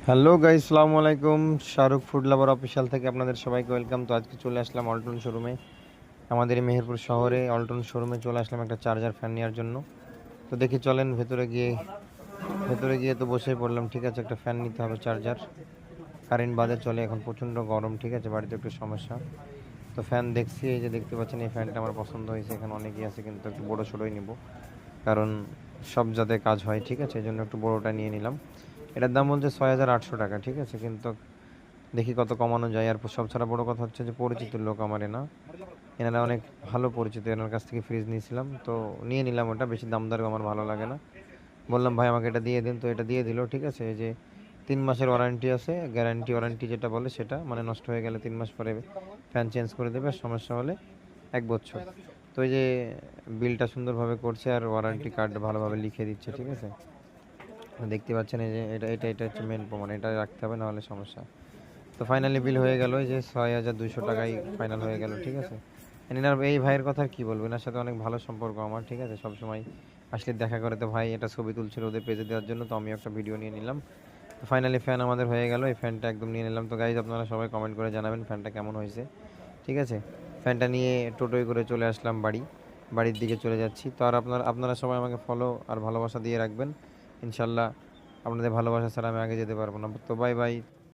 Hello guys, আসসালামু আলাইকুম। Shahrukh food lover official থেকে আপনাদের সবাইকে ওয়েলকাম। তো আজকে চলে আসলাম অল্টন শোরুমে, আমাদের এই মেহেরপুর শহরে অল্টন শোরুমে চলে আসলাম একটা চার্জার ফ্যান নেওয়ার জন্য। তো দেখি চলেন ভেতরে গিয়ে তো বসেই পড়লাম। ঠিক আছে, একটা ফ্যান নিতে হবে চার্জার, কারেন্ট বাদে চলে, এখন প্রচণ্ড গরম। ঠিক আছে, বাড়িতে একটু সমস্যা। তো ফ্যান দেখছি, এই যে দেখতে পাচ্ছেন এই ফ্যানটা আমার পছন্দ হয়েছে। এখানে অনেকই আছে কিন্তু একটু বড় সড়োই নিব, কারণ সব যাতে কাজ হয়। ঠিক আছে, এই জন্য একটু বড়টা নিয়ে নিলাম। এটার দাম বলছে 6,800 টাকা। ঠিক আছে, কিন্তু দেখি কত কমানো যায়। আর সব ছাড়া বড় কথা হচ্ছে যে পরিচিত লোক আমার এনা, এনারা অনেক ভালো পরিচিত। এনার কাছ থেকে ফ্রিজ নিয়েছিলাম, তো নিয়ে নিলাম। ওটা বেশি দাম দর আমার ভালো লাগে না। বললাম ভাই আমাকে এটা দিয়ে দিন, তো এটা দিয়ে দিল। ঠিক আছে, এই যে 3 মাসের ওয়ারেন্টি আছে, ওয়ারেন্টি যেটা বলে সেটা, মানে নষ্ট হয়ে গেলে 3 মাস পরে ফ্যান চেঞ্জ করে দেবে, আর সমস্যা হলে 1 বছর। তো এই যে বিলটা সুন্দরভাবে করছে আর ওয়ারেন্টি কার্ড ভালোভাবে লিখে দিচ্ছে। ঠিক আছে, দেখতে পাচ্ছেন এই যে এটা হচ্ছে মেন প্রমাণ, এটা রাখতে হবে, নাহলে সমস্যা। তো ফাইনালি বিল হয়ে গেল, এই যে 6,200 টাকায় ফাইনাল হয়ে গেল। ঠিক আছে, এনার এই ভাইয়ের কথা আর কি বলবো, এনার সাথে অনেক ভালো সম্পর্ক আমার। ঠিক আছে, সবসময় আসলে দেখা করে। তো ভাই এটা ছবি তুলছিল ওদের পেজে দেওয়ার জন্য, তো আমি একটা ভিডিও নিয়ে নিলাম। তো ফাইনালি ফ্যান আমাদের হয়ে গেল, এই ফ্যানটা একদম নিয়ে নিলাম। তো গাইজ আপনারা সবাই কমেন্ট করে জানাবেন ফ্যানটা কেমন হয়েছে। ঠিক আছে, ফ্যানটা নিয়ে টোটোয় করে চলে আসলাম বাড়ির দিকে চলে যাচ্ছি। তো আর আপনারা সবাই আমাকে ফলো আর ভালোবাসা দিয়ে রাখবেন ইনশাল্লাহ। আপনাদের ভালোবাসা ছাড়া আমি আগে যেতে পারবো না। তো বাই বাই।